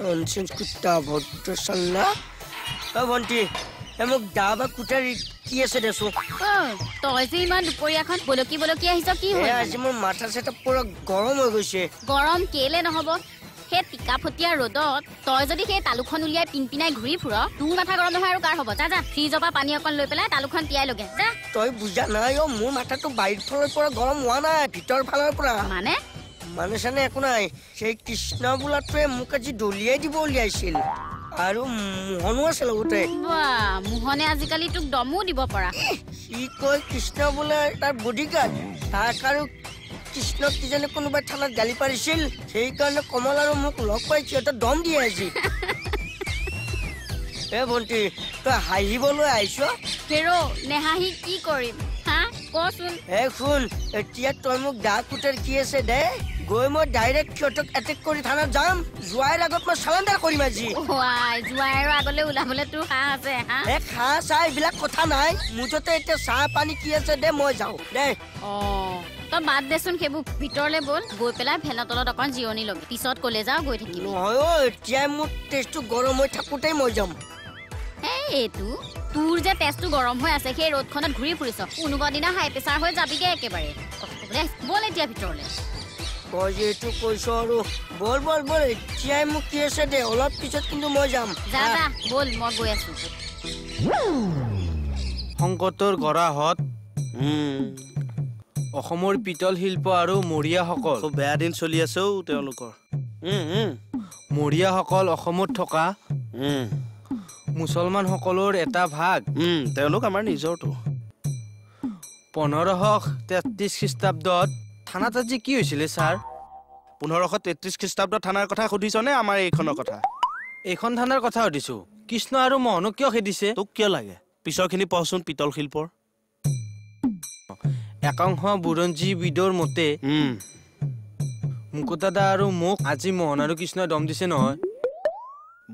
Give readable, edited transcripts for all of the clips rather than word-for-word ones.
Nonsense কুত্তা ভদ্ৰ সাল্লা ভন্টি মোক দা বা কুটাৰ কি আছে দেছো তই যে ইমান দুপৰীয়াখন বলকি আহিছ কি হ'ল আজি মোৰ মাথা চেটা পুৰা গৰম হৈ গৈছে গৰম কেলে নহব সেই টিকা ফটিয়া ৰ'দত তই যদি সেই তালুখন উলিয়াই পিনপিনাই ঘূৰি ফুৰ তোৰ মাথা গৰম নহয় আৰু কাৰ হ'ব যা যা ফ্ৰিজৰ পৰা পানী অকণ লৈ পেলাই তালুখন তিয়াই লগে যা তই বুজা নাই মোৰ মাথাটো বাহিৰ ফালৰ পৰা গৰম হোৱা নাই ভিতৰ ফালৰ পৰা মানে চানে একো নাই সেই কৃষ্ণ বোলাটোৱে মোক আজি দলিয়াই দিব উলিয়াইছিল আৰু মোহনো আছে লগতে মোহনে আজিকালি তোক দমো দিব পৰা সি কয় কৃষ্ণ বোলে তাৰ বডিগাৰ্ড তাক আৰু কৃষ্ণক কিজানি কোনোবাই থানাত গালি পাৰিছিল সেইকাৰণে কমল আৰু মোক লগ পাই সিহঁতে দম দিয়ে আজি ভন্টি তই হাঁহিবলৈ আহিছ হেৰ' নেহাঁহি কি কৰিম হা কচোন শুন এতিয়া তই মোক দা কুটাৰ কি আছে দে গৈ মই ডাইৰেক্ট সিহঁতক এটেক কৰি থানাত যাম যোৱাৰ আগত মই চালেণ্ডাৰ কৰিম আজি যোৱাৰ আগলৈ ওলাবলৈ তোৰ সাহ আছে হা খাহ চাহ এইবিলাক কথা নাই মুঠতে এতিয়া চাহ পানী কি আছে দে মই যাওঁ দে তই বাদ দেচোন সেইবোৰ ভিতৰলৈ বল গৈ পেলাই ভেলা তলত অকণ জিৰণি ল'বি পিছত কলে যাওঁ গৈ থাকিম নহয় এতিয়া মোৰ তেজটো গৰম হৈ থাকোঁতেই মই যাম এইটো তোৰ যে তেজটো গৰম হৈ আছে সেই ৰ'দখনত ঘূৰি ফুৰিছ কোনোবা দিনা হাই প্ৰেছাৰ হৈ যাবিগে একেবাৰে বল এতিয়া ভিতৰলৈ তই যিহেতু কৈছ আৰু বল বল বল এতিয়াই মোক কি আছে দে অলপ পিছত কিন্তু মই যাম যা যা বল মই গৈ আছো সংকটৰ গৰাহত অসমৰ পিতল শিল্প আৰু মৰিয়াসকল খুব বেয়া দিন চলি আছে তেওঁলোকৰ মৰিয়াসকল অসমত থকা মুছলমানসকলৰ এটা ভাগ তেওঁলোক আমাৰ নিজৰটো 1533 খ্ৰীষ্টাব্দত থানাত আজি কি হৈছিলে ছাৰ 1533 খ্ৰীষ্টাব্দত থানাৰ কথা সুধিছনে আমাৰ এইখনৰ কথা এইখন থানাৰ কথা সুধিছো কৃষ্ণ আৰু মোহনক কিয় খেদিছে তোক কিয় লাগে পিছৰখিনি পঢ়চোন পিতল শিল্পৰ একাংশ বুৰঞ্জীবিদৰ মতে মুকুতাদা আৰু মোক আজি মোহন আৰু কৃষ্ণই দম দিছে নহয়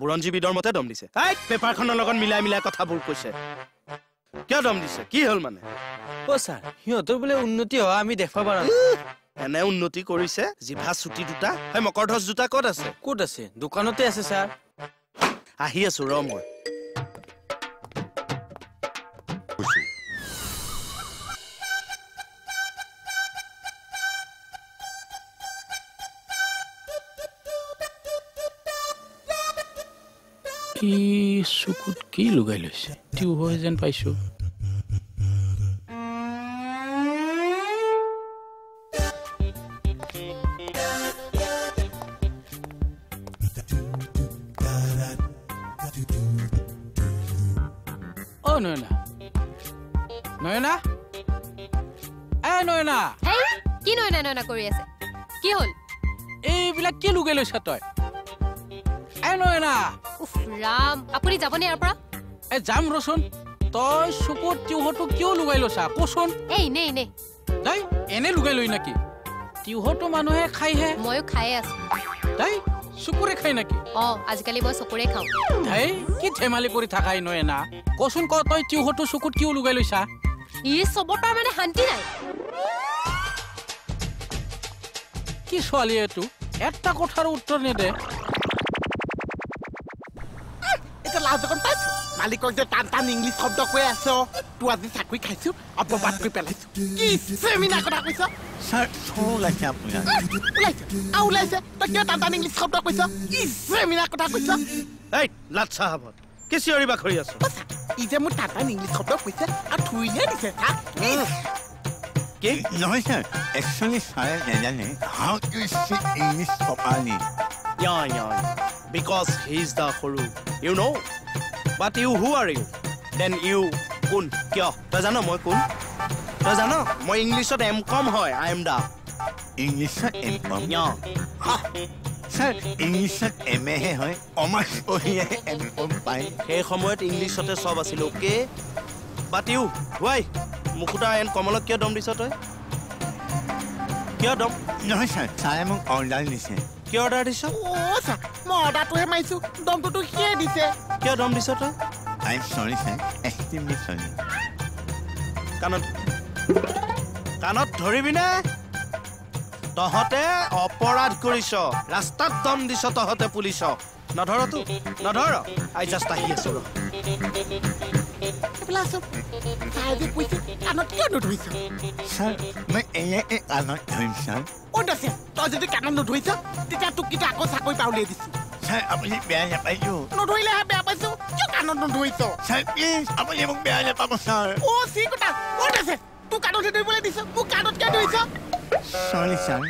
বুৰঞ্জীবিদৰ মতে দম দিছে পেপাৰখনৰ লগত মিলাই মিলাই কথাবোৰ কৈছে কিয় দম দিছে কি হ'ল মানে ছাৰ সিহঁতৰ বোলে উন্নতি হোৱা আমি দেখা পাৰা এনে উন্নতি কৰিছে জিভা চুটি দুটা সেই মকৰধ্বজ দুটা ক'ত আছে দোকানতে আছে ছাৰ আহি আছো ৰ মই চকুত কি লগাই লৈছে টিউ হয় যেন পাইছো নয়না নয়না নয়না কি নয়না কৰি আছে কি হ'ল এইবিলাক কি লুকাই লৈছা তই নয়না ৰাম আপুনি যাবনে ইয়াৰ পৰা যাম ৰচোন তই চকুত টিউহটো কিয় লুকাই লৈছা কচোন এনে লুকাই লৈ নাকি টিউহটো মানুহে খাইহে ময়ো খাই আছো চকুৰে খাই নাকি আজিকালি মই চকুৰে খাওঁ কি ধেমালি কৰি থাকাই নয়না কচোন ক তই টিউহটো চকুত কিয় লুকাই লৈছা চবৰ পৰা মানে শান্তি নাই কি ছোৱালী এইটো এটা কথাৰ উত্তৰ নেদে মালিকক যে টান টান ইংলিছ শব্দ কৈ আছ তোৰ আজি চাকৰি খাইছো অপবাদ কৰি পেলাইছো কি চেমিনাৰ কথা কৈছ ওলাইছে তই কিয় টান টান ইংলিছ শব্দ কৈছ কি চেমিনাৰ কথা কৈছ লাচ্ছা হ'ব কি চিঞৰি বাখৰি আছ ই যে মোৰ টান টান ইংলিছ শব্দ কৈছে আৰু থুইহে দিছে কি নহয় ছাৰ একচুৱেলি ছাৰে নাজানে how to speak English properly because he is the Khuru. You know? But you, who are you? Then you, Kun. Kya? Toi jano moi Kun? Toi jano? Moi English ot M.Com hoy. I am the. English ot M.Com? Yeah. Ha! Sir, English ot M.A. he hoy. Omas ohiye M.Com pai. He khomoyot English ote sob asil okay? But you, why? Mukuta and Komolok kya dom diso toy? Kya dom? No sir, sare mok order dise. কি order দিছ sir মই অৰ্ডাৰটোহে মাৰিছো দমটোতো কিয় দিছে কিয় দম দিছ তই I am সৰি sir extremely সৰি কাণত ধৰিবি নে তহঁতে অপৰাধ কৰিছ ৰাস্তাত দম দিছ তহঁতে পুলিচ নধৰতো নধৰ আই জাষ্ট আহি আছো চাৰে কৈছে কাণত কিয় নধৰিছ ছাৰ মই এনে কাণত ধৰিম ছাৰ ক'ত আছে তই যদি কাণত নধৰিছ তেতিয়া তোক কিন্তু আকৌ চাকৰি পৰা উলিয়াই দিছো ছাৰ আপুনি বেয়া নাপাইছো নধৰিলেহে বেয়া পাইছো কিয় কাণত নধৰিছ ছাৰ প্লিজ আপুনি মোক বেয়া নাপাব ছাৰ চি কথা ক'ত আছে তোক কাণতে ধৰিবলৈ দিছ মোক কাণত কিয় ধৰিছ চৰি ছাৰ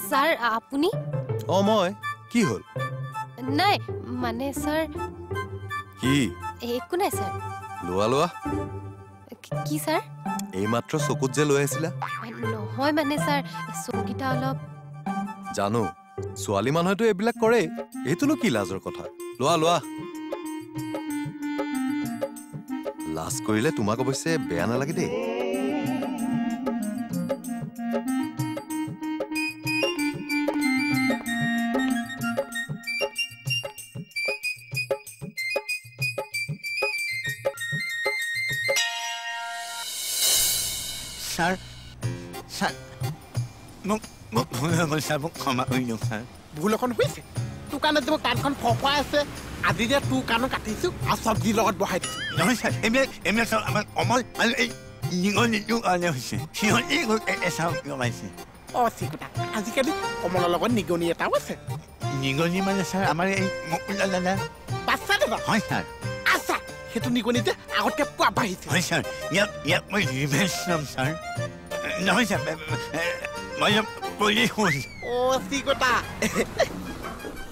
ছাৰ আপুনি মই কি হ'ল নাই মানে ছাৰ কি একো নাই ছাৰ লোৱা কি ছাৰ এইমাত্ৰ চকুত যে লৈ আহিছিলা নহয় মানে ছাৰ চকুকেইটা অলপ জানো ছোৱালী মানুহেতো এইবিলাক কৰে এইটোনো কি লাজৰ কথা লোৱা লাজ কৰিলে তোমাক অৱশ্যে বেয়া নালাগে দেই ছাৰ ছাৰ মোক ভুল হৈ গ'ল ছাৰ মোক ক্ষমা কৰি দিয়ক ছাৰ ভুল এখন হৈছে তোৰ কাৰণে যে মোৰ কাণখন ফফাই আছে আজি যে তোৰ কাণো কাটিছো আৰু চব্জিৰ লগত বহাই দিছো নহয় ছাৰ এইবিলাক চব আমাৰ কমল আৰু এই নিগনিটোৰ কাৰণে হৈছে সিহঁতে চাওক লগাইছে চি কথা আজিকালি কমলৰ লগত নিগনি এটাও আছে নিগনি মানে ছাৰ আমাৰ এই মুকুলা দাদা বাচ্চা দাদা হয় ছাৰ আচ্ছা সেইটো নিগনি যে আগতকে পোৱা বাঢ়িছে হয় ছাৰ ইয়াক মই ৰিভেঞ্চ ল'ম ছাৰ নহয় ছাৰ মই পুলিচ চি কথা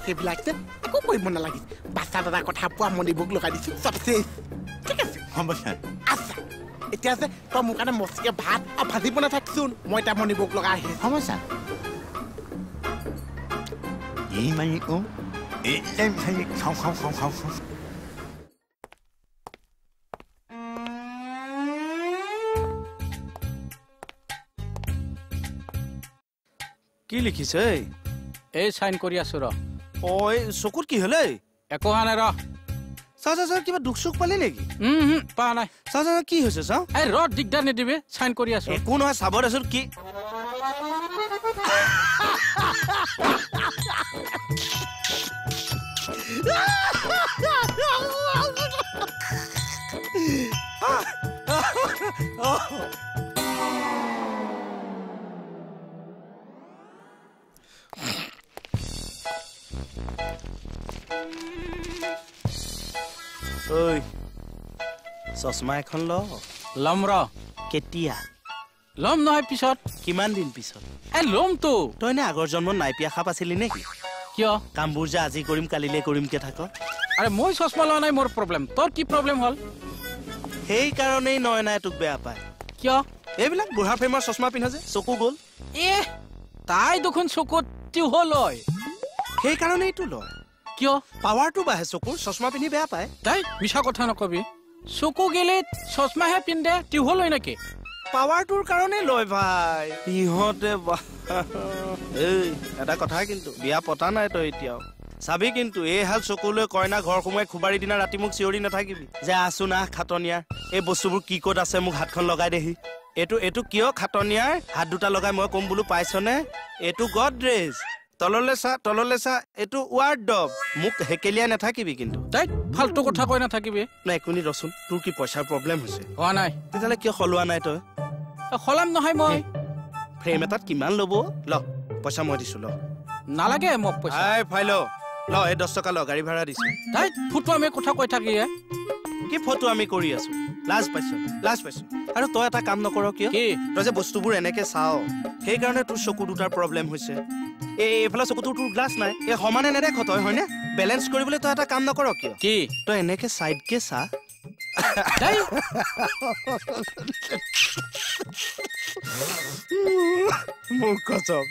সেইবিলাক যে একো কৰিব নালাগিছে বাচ্চা দাদাৰ কথা পোৱা মণিভোগ লগাই দিছো চব চেচ ঠিক আছে হ'ব ছাৰ আচ্ছা এতিয়া যে তই মোৰ কাৰণে মস্তিকে ভাত আৰু ভাজি বনাই থাকচোন মই তাৰ মণিভোগ লগাই আহি হ'ব ছাৰ এই মানে এই খাওঁ কি লিখিছে এই চাইন কৰি আছো ৰ চকুত কি হলে একো হোৱা নাই ৰ চাওঁ কিবা দুখ চুখ পালি নেকি পোৱা নাই চাওঁ কি হৈছে চাওঁ এই ৰ দিগদাৰ নিদিবি চাইন কৰি আছো একো নহয় চাব দেচোন কি ঐ চশমা এখন লম ৰ কেতিয়া লম নহয় পিছত কিমান দিন পিছত লমতো তই নে আগৰ জন্মত নাইপিয়া খাপ আছিলি নেকি কিয় কামবোৰ যে আজি কৰিম কালিলে কৰিমকে থাক আৰে মই চশমা লোৱা নাই মোৰ প্ৰব্লেম তোৰ কি প্ৰব্লেম হ'ল সেইকাৰণেই নয়নাই তোক বেয়া পায় কিয় এইবিলাক বুঢ়া ফ্ৰেমৰ চশমা পিন্ধা যে চকু গ'ল তাই দেখোন চকুত টিউহ লয় সেইকাৰণেইতো লয় কিয় পাৱাৰটো বাঢ়ে চকুৰ চশমা পিন্ধি বেয়া পায় তাই মিছা কথা নকবি চকু গেলে চশমাহে পিন্ধে টিউহ লয় নেকি পাৱাৰটোৰ কাৰণে লয় ভাই ইহঁতে এই এটা কথা কিন্তু বিয়া পতা নাই তই এতিয়াও চাবি কিন্তু এই হাল চকুলৈ কইনা ঘৰ সোমাই খুবাৰি দিনা ৰাতি মোক চিঞৰি নাথাকিবি যে আছো না খাটনিয়াৰ এই বস্তুবোৰ কি ক'ত আছে মোক হাতখন লগাই দেহি এইটো কিয় খাটনিয়াৰ হাত দুটা লগাই মই কম বোলো পাইছনে এইটো গডৰেজ তললে চা এইটো ৱাৰ্ডব মোক হেকেলিয়াই নাথাকিবি কিন্তু তাই ফাল্টু কথা কৈ নাথাকিবি নাই এক মিনিট ৰচোন তোৰ কি পইচাৰ প্ৰব্লেম হৈছে হোৱা নাই তেতিয়াহ'লে কিয় সলোৱা নাই তই সলাম নহয় মই ফ্ৰেম এটাত কিমান ল'ব ল পইচা মই দিছো ল নালাগে মোক পইচা ফাইল ল এই 10 টকা ল গাড়ী ভাড়া দিছো তাই ফটো আমি কথা কৈ থাকি কি ফটো আমি কৰি আছো লাজ পাইছ আৰু তই এটা কাম নকৰ কিয় কি তই যে বস্তুবোৰ এনেকে চাও সেইকাৰণে তোৰ চকু দুটাৰ প্ৰব্লেম হৈছে এইফালে চকুটোৰ তোৰ গ্লাছ নাই এই সমানে নেদেখ তই হয়নে বেলেঞ্চ কৰিবলৈ তই এটা কাম নকৰ কিয় কি তই এনেকে চাইডকে চা মোৰ কচম